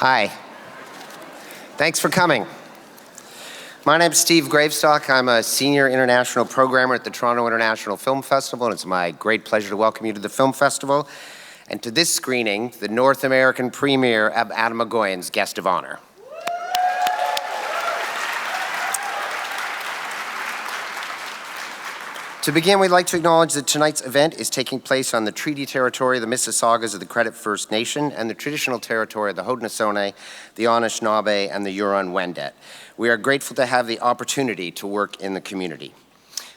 Hi. Thanks for coming. My name's Steve Gravestock. I'm a senior international programmer at the Toronto International Film Festival, and it's my great pleasure to welcome you to the film festival and to this screening, the North American premiere of Adam Egoyan's Guest of Honor. To begin, we'd like to acknowledge that tonight's event is taking place on the treaty territory of the Mississaugas of the Credit First Nation and the traditional territory of the Haudenosaunee, the Anishinaabe, and the Huron-Wendat. We are grateful to have the opportunity to work in the community.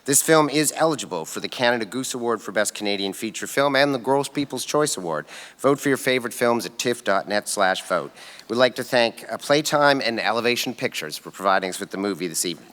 This film is eligible for the Canada Goose Award for Best Canadian Feature Film and the Gross People's Choice Award. Vote for your favorite films at tiff.net/vote. We'd like to thank Playtime and Elevation Pictures for providing us with the movie this evening.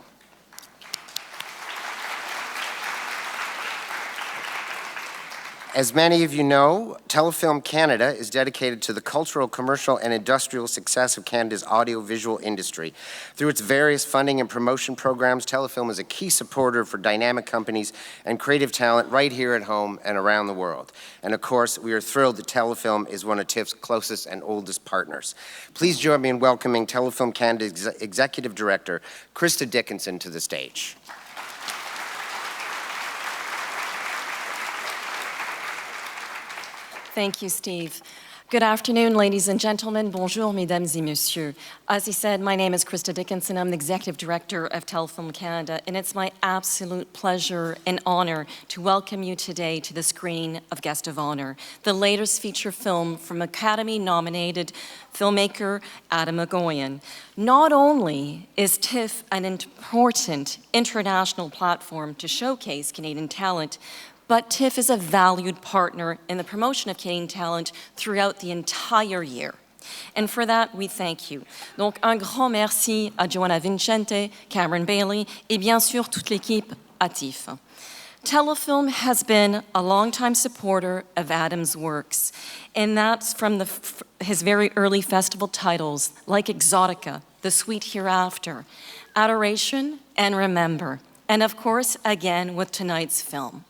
As many of you know, Telefilm Canada is dedicated to the cultural, commercial, and industrial success of Canada's audiovisual industry. Through its various funding and promotion programs, Telefilm is a key supporter for dynamic companies and creative talent right here at home and around the world. And of course, we are thrilled that Telefilm is one of TIFF's closest and oldest partners. Please join me in welcoming Telefilm Canada's Executive Director, Krista Dickinson, to the stage. Thank you, Steve. Good afternoon, ladies and gentlemen. Bonjour, mesdames et messieurs. As he said, my name is Krista Dickinson. I'm the Executive Director of Telefilm Canada, and it's my absolute pleasure and honor to welcome you today to the screening of Guest of Honor, the latest feature film from Academy-nominated filmmaker Adam Egoyan. Not only is TIFF an important international platform to showcase Canadian talent, but TIFF is a valued partner in the promotion of Canadian talent throughout the entire year. And for that, we thank you. Donc, un grand merci à Joanna Vincente, Cameron Bailey, et bien sûr toute l'équipe à TIFF. Telefilm has been a longtime supporter of Adam's works, and that's from his very early festival titles like Exotica, The Sweet Hereafter, Adoration, and Remember, and of course, again, with tonight's film.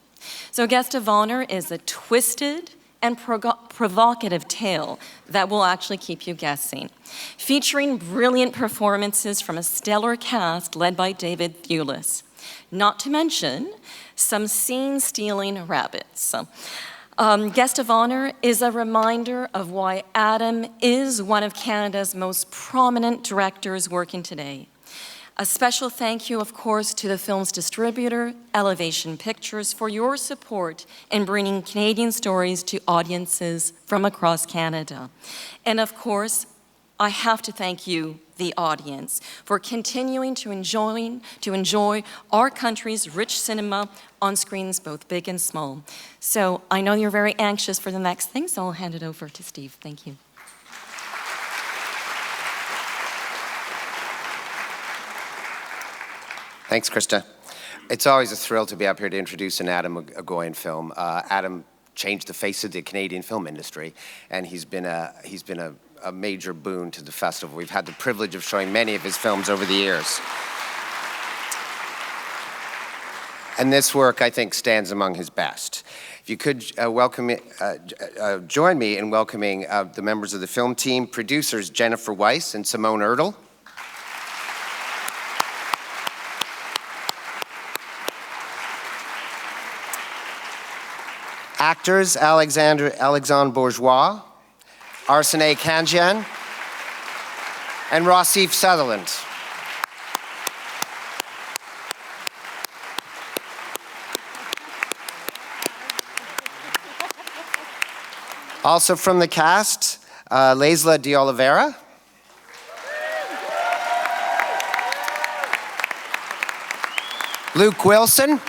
So Guest of Honor is a twisted and provocative tale that will actually keep you guessing, featuring brilliant performances from a stellar cast led by David Thewlis, not to mention some scene-stealing rabbits. Guest of Honor is a reminder of why Adam is one of Canada's most prominent directors working today. A special thank you, of course, to the film's distributor, Elevation Pictures, for your support in bringing Canadian stories to audiences from across Canada. And of course, I have to thank you, the audience, for continuing to enjoy our country's rich cinema on screens both big and small. So I know you're very anxious for the next thing, so I'll hand it over to Steve. Thank you. Thanks, Krista. It's always a thrill to be up here to introduce an Adam Egoyan film. Adam changed the face of the Canadian film industry, and he's been a major boon to the festival. We've had the privilege of showing many of his films over the years. And this work, I think, stands among his best. If you could join me in welcoming the members of the film team, producers Jennifer Weiss and Simone Erdl, actors Alexandre Bourgeois, Arsene Kanjian, and Rossif Sutherland. Also from the cast, Laysla De Oliveira, Luke Wilson,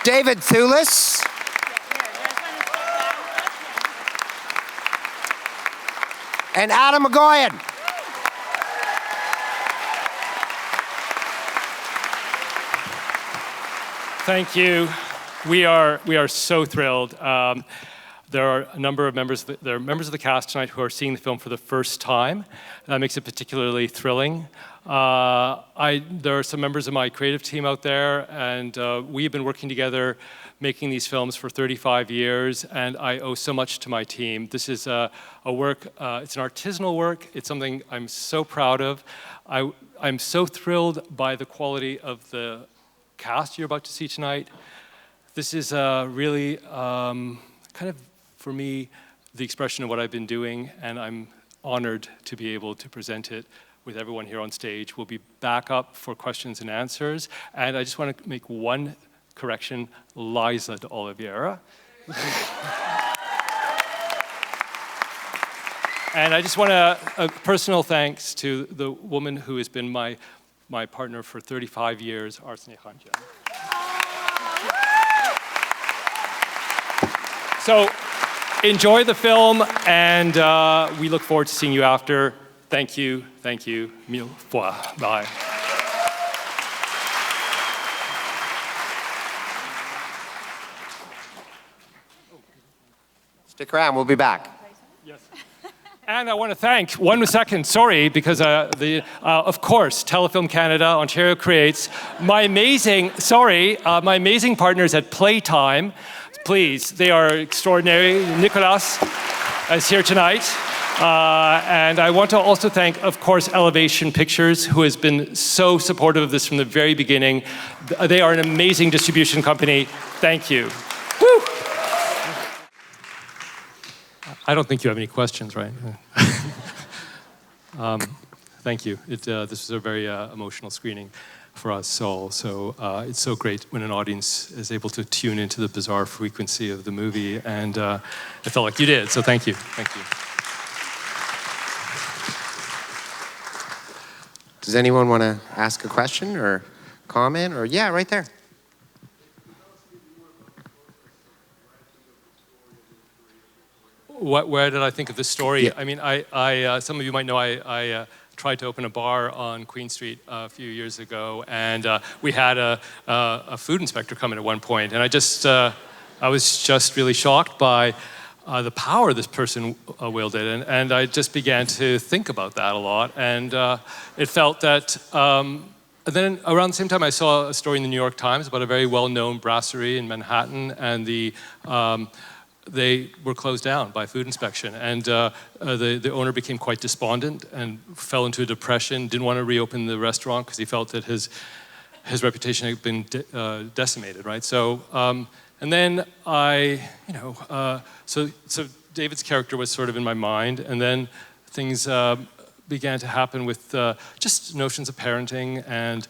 David Thewlis, and Adam Egoyan. Thank you. We are so thrilled. There are a number of members of the cast tonight who are seeing the film for the first time. That makes it particularly thrilling. There are some members of my creative team out there, and we have been working together making these films for 35 years, and I owe so much to my team. This is a work, it's an artisanal work. It's something I'm so proud of. I'm so thrilled by the quality of the cast you're about to see tonight. This is really kind of, for me, the expression of what I've been doing, and I'm honored to be able to present it with everyone here on stage. We'll be back up for questions and answers, and I just want to make one correction, Laysla De Oliveira. And I just want a personal thanks to the woman who has been my partner for 35 years, Arsene Khanjan. So enjoy the film, and we look forward to seeing you after. Thank you, mille fois, bye. Stick around, we'll be back. Yes. And I want to thank, 1 second, sorry, because of course, Telefilm Canada, Ontario Creates, my amazing partners at Playtime. Please, they are extraordinary. Nicolas is here tonight. And I want to also thank, of course, Elevation Pictures, who has been so supportive of this from the very beginning. They are an amazing distribution company. Thank you. Woo! I don't think you have any questions, right? Thank you. This was a very emotional screening for us all. So it's so great when an audience is able to tune into the bizarre frequency of the movie, and it felt like you did. So thank you. Thank you. Does anyone want to ask a question or comment? Or yeah, right there. Where did I think of this story? Yeah. I mean, some of you might know I tried to open a bar on Queen Street a few years ago, and we had a food inspector come in at one point, and I was just really shocked by the power this person wielded, and I just began to think about that a lot, and it felt that. And then around the same time, I saw a story in the New York Times about a very well-known brasserie in Manhattan, and they were closed down by food inspection, and the owner became quite despondent and fell into a depression, didn't want to reopen the restaurant because he felt that his reputation had been decimated, right? So, and then so David's character was sort of in my mind, and then things began to happen with just notions of parenting and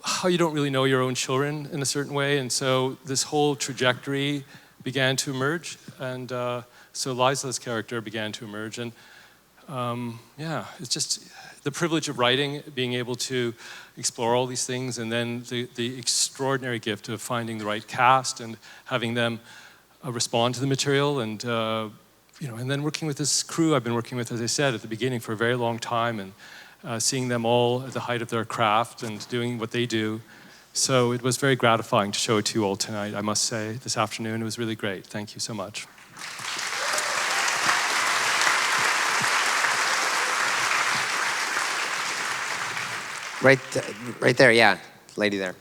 how you don't really know your own children in a certain way, and so this whole trajectory began to emerge, and so Laysla's character began to emerge, and yeah, it's just the privilege of writing, being able to explore all these things, and then the extraordinary gift of finding the right cast and having them respond to the material, and and then working with this crew I've been working with, as I said at the beginning, for a very long time, and seeing them all at the height of their craft and doing what they do. So it was very gratifying to show it to you all tonight, I must say, this afternoon. It was really great. Thank you so much. Right there, yeah. Lady there.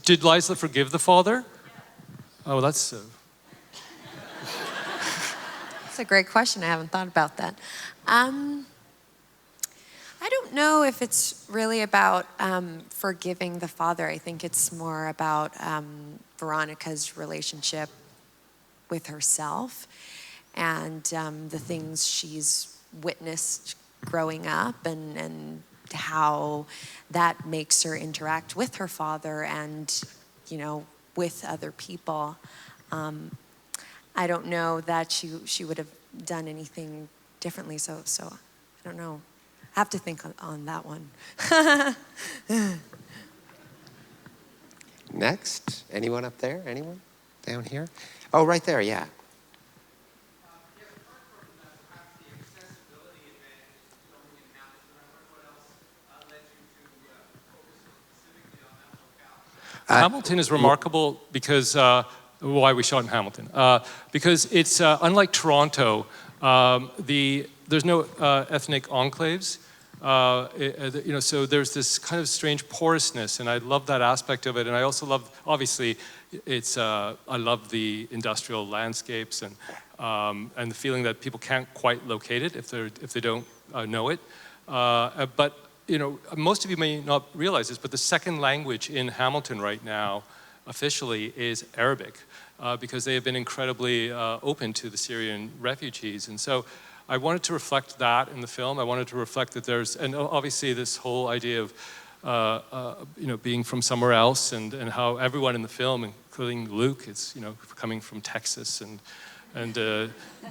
Did Laysla forgive the father? Oh, that's... That's a great question. I haven't thought about that. I don't know if it's really about forgiving the father. I think it's more about Veronica's relationship with herself and the things she's witnessed growing up, and how that makes her interact with her father and, with other people. I don't know that she would have done anything differently, so I don't know. I have to think on that one. Next, anyone up there? Anyone down here? Oh, right there, yeah. Hamilton is remarkable because, why we shot in Hamilton. Because it's, unlike Toronto, there's no ethnic enclaves. So there's this kind of strange porousness, and I love that aspect of it. And I also love, obviously, I love the industrial landscapes and the feeling that people can't quite locate it if they don't know it. But most of you may not realize this, but the second language in Hamilton right now, officially, is Arabic, because they have been incredibly open to the Syrian refugees. And so I wanted to reflect that in the film. I wanted to reflect that and obviously this whole idea of, being from somewhere else, and how everyone in the film, including Luke, is, coming from Texas, and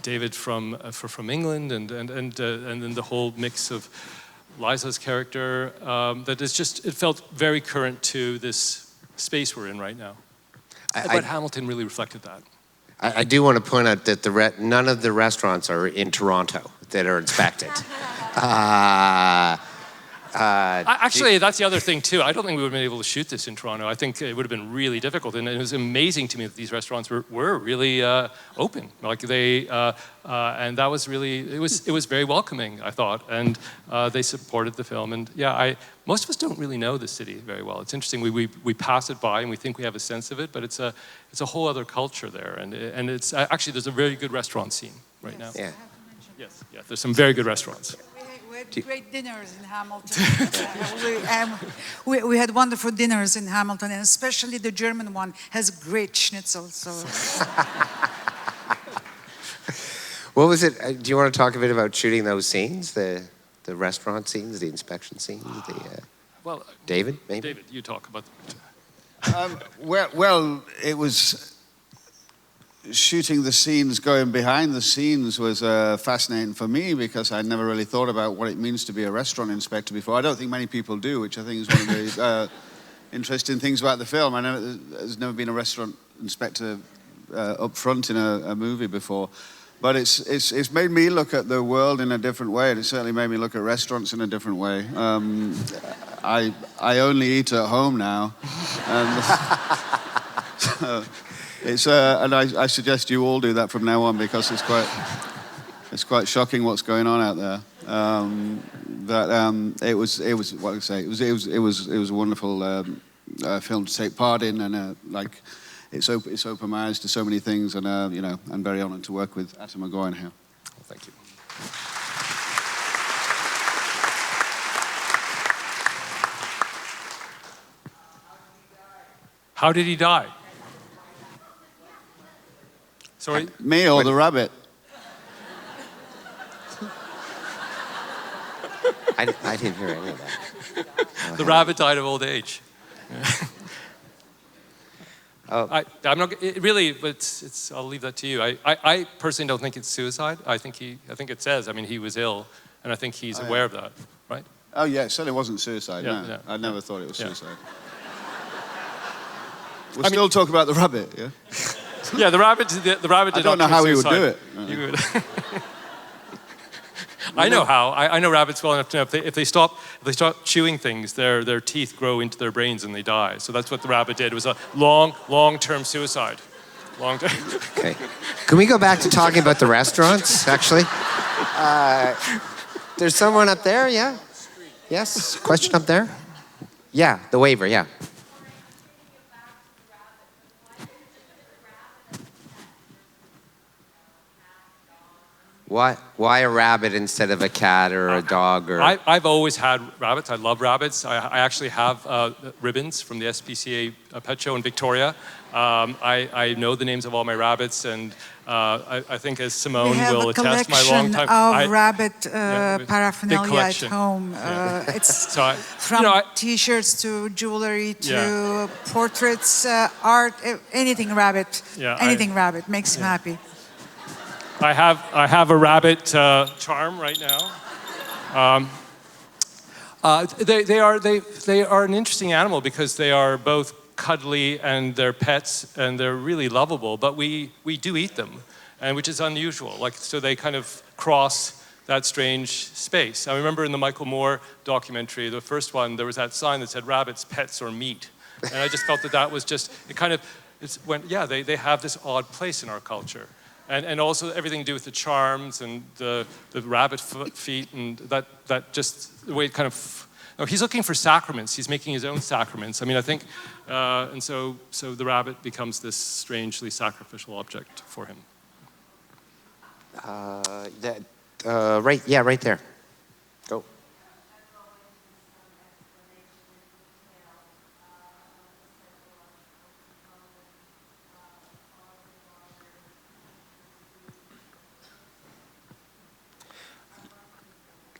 David from England, and then the whole mix of Laysla's character, that it felt very current to this space we're in right now. But Hamilton really reflected that. I do want to point out that none of the restaurants are in Toronto that are inspected. Actually, that's the other thing too. I don't think we would have been able to shoot this in Toronto. I think it would have been really difficult, and it was amazing to me that these restaurants were really open. Like and that was really it was very welcoming, I thought, and they supported the film. And yeah, most of us don't really know the city very well. It's interesting. We pass it by and we think we have a sense of it, but it's a whole other culture there, and it's actually there's a very good restaurant scene right now. Yeah. Yes, there's some very good restaurants. We had great dinners in Hamilton. We had wonderful dinners in Hamilton, and especially the German one has great schnitzel. So. What was it? Do you want to talk a bit about shooting those scenes, the restaurant scenes, the inspection scenes? Well, David, maybe? David, you talk about Well, it was shooting the scenes, going behind the scenes was fascinating for me because I never really thought about what it means to be a restaurant inspector before. I don't think many people do, which I think is one of the interesting things about the film. There's never been a restaurant inspector up front in a movie before. But it's made me look at the world in a different way, and it certainly made me look at restaurants in a different way. I only eat at home now, and so and I suggest you all do that from now on because it's quite shocking what's going on out there. But it was what I say. It was a wonderful film to take part in, and It's opened my eyes to so many things, and I'm very honoured to work with Egoyan here. Well, thank you. How did he die? Sorry? Me or the rabbit? I didn't hear any of that. The rabbit died of old age. Oh. I'm not really, but I'll leave that to you. I personally don't think it's suicide. I think it says. I mean, he was ill, and I think he's aware of that, right? Oh yeah, it certainly wasn't suicide. Yeah, no, yeah. I never thought it was Yeah. suicide. We'll still talk about the rabbit, yeah. Yeah, the rabbit did I don't know how he would do it. He would. I know how. I know rabbits well enough to know if they stop chewing things, their teeth grow into their brains and they die. So that's what the rabbit did. It was a long-term suicide. Long-term. Okay. Can we go back to talking about the restaurants, actually? There's someone up there, yeah? Yes? Question up there? Yeah, the waiver, yeah. Why a rabbit instead of a cat or a dog? Or I've always had rabbits. I love rabbits. I actually have ribbons from the SPCA pet show in Victoria. I know the names of all my rabbits, and I think as Simone will attest, my long time. We have a collection of rabbit paraphernalia at home. It's from T-shirts to jewelry to portraits, art, anything rabbit. Yeah, anything rabbit makes him happy. I have a rabbit charm right now. They are an interesting animal because they are both cuddly and they're pets and they're really lovable. But we do eat them, and which is unusual. So they kind of cross that strange space. I remember in the Michael Moore documentary, the first one, there was that sign that said rabbits, pets, or meat. And I just felt that was just, it kind of, they have this odd place in our culture. And also everything to do with the charms and the rabbit feet and that just, the way it kind of, no, he's looking for sacraments. He's making his own sacraments. I mean, I think, and so the rabbit becomes this strangely sacrificial object for him. Right there. Go.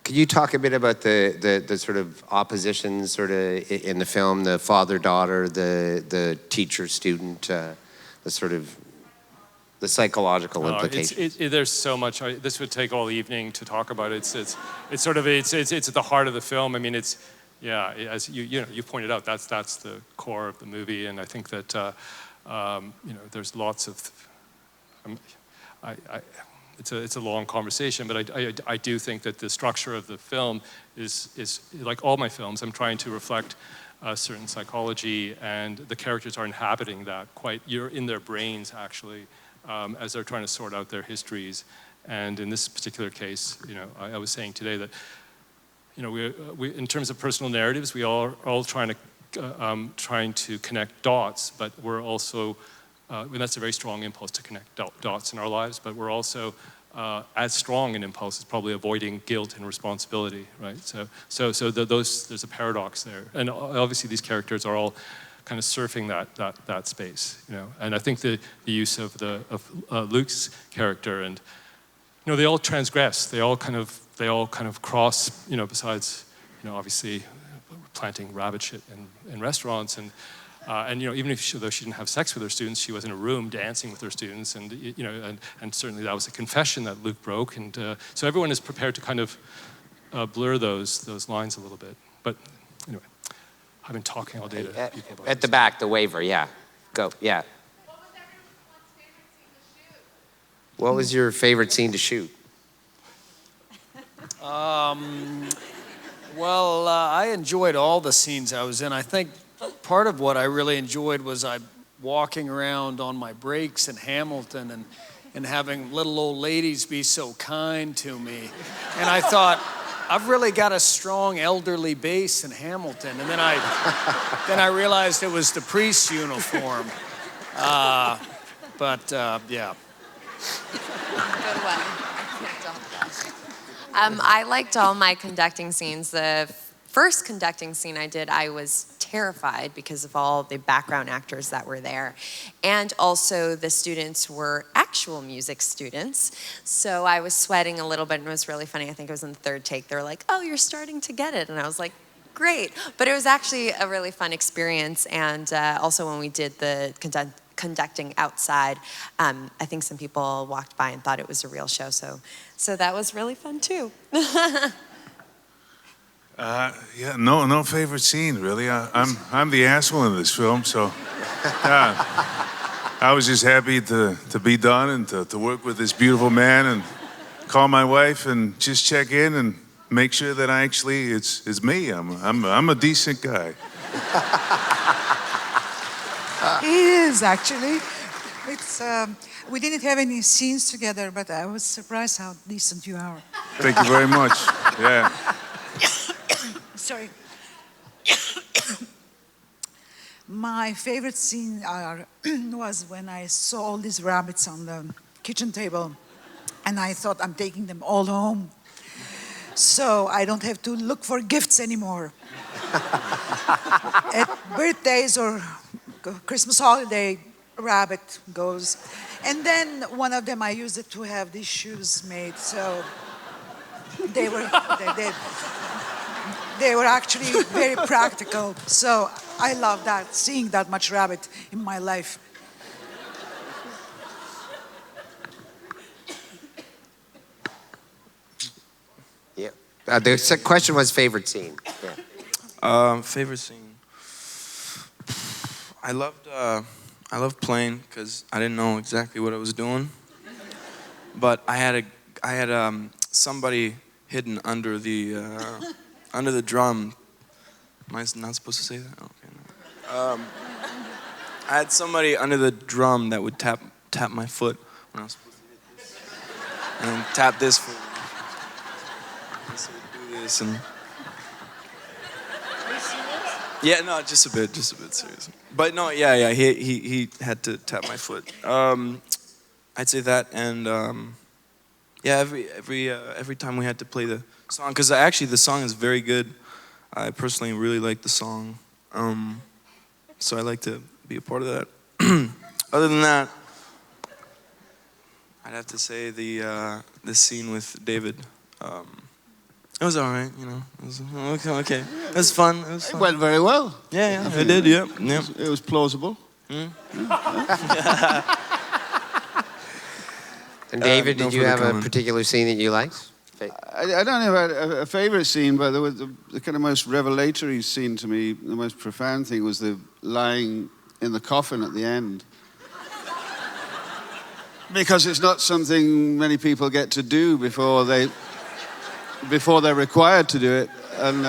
Could you talk a bit about the sort of oppositions sort of in the film, the father-daughter, the teacher-student, the sort of the psychological implications? There's so much. This would take all evening to talk about it. It's at the heart of the film. I mean, as you pointed out, that's the core of the movie, and I think that there's lots of. It's a long conversation, but I do think that the structure of the film is like all my films. I'm trying to reflect a certain psychology, and the characters are inhabiting that. You're in their brains actually, as they're trying to sort out their histories. And in this particular case, I was saying today that, we in terms of personal narratives, we are all trying to connect dots, but we're also. And that's a very strong impulse to connect dots in our lives, but we're also as strong an impulse as probably avoiding guilt and responsibility, right? So there's a paradox there, and obviously these characters are all kind of surfing that space, And I think the use of Luke's character, and they all transgress, they all kind of cross, besides obviously planting rabbit shit in restaurants and even though she didn't have sex with her students, she was in a room dancing with her students, and and certainly that was a confession that Luke broke, and so everyone is prepared to kind of blur those lines a little bit. But anyway, I've been talking all day to people about At the back, the waiver, yeah, go, yeah. What was your favorite scene to shoot? Well, I enjoyed all the scenes I was in. I think part of what I really enjoyed was walking around on my breaks in Hamilton and having little old ladies be so kind to me. And I thought, I've really got a strong elderly base in Hamilton. And then I realized it was the priest's uniform. Yeah. Good one. I liked all my conducting scenes. The first conducting scene I did, I was terrified because of all the background actors that were there. And also the students were actual music students. So I was sweating a little bit, and it was really funny. I think it was in the third take. They were like, "Oh, you're starting to get it." And I was like, great. But it was actually a really fun experience. And also when we did the conducting outside, I think some people walked by and thought it was a real show. So that was really fun too. No favorite scene really. I'm the asshole in this film, so I was just happy to be done and to work with this beautiful man and call my wife and just check in and make sure that it's me. I'm a decent guy. He is actually. It's we didn't have any scenes together, but I was surprised how decent you are. Thank you very much. Yeah. Sorry. My favorite scene was when I saw all these rabbits on the kitchen table, and I thought I'm taking them all home, so I don't have to look for gifts anymore. At birthdays or Christmas holiday, a rabbit goes, and then one of them I used it to have these shoes made, so they were actually very practical. So I love that, seeing that much rabbit in my life. Yeah. The question was favorite scene. Yeah. Favorite scene. I loved playing because I didn't know exactly what I was doing, but I had somebody hidden under the drum. Am I not supposed to say that? Okay. No. I had somebody under the drum that would tap my foot when I was supposed to hit this, and then tap this foot. And so we'd do this and. Yeah, no, just a bit, seriously. But no, yeah, he had to tap my foot. I'd say that, and yeah, every time we had to play the song, because actually the song is very good. I personally really like the song, so I like to be a part of that. Other than that, I'd have to say the scene with David. It was all right, you know. It was okay. It was fun. It went very well. Yeah, it did. Yeah. It was plausible. And David, did you have a particular scene that you liked? I don't have a favorite scene, but the kind of most revelatory scene to me, the most profound thing, was the lying in the coffin at the end. Because it's not something many people get to do before they're required to do it, and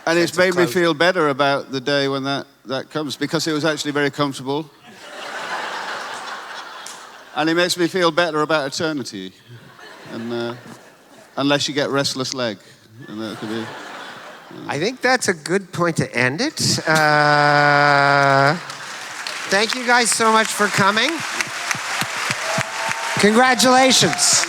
it's made me feel better about the day when that comes, because it was actually very comfortable, and it makes me feel better about eternity, and unless you get restless leg, and that could be. I think that's a good point to end it. Thank you guys so much for coming. Congratulations.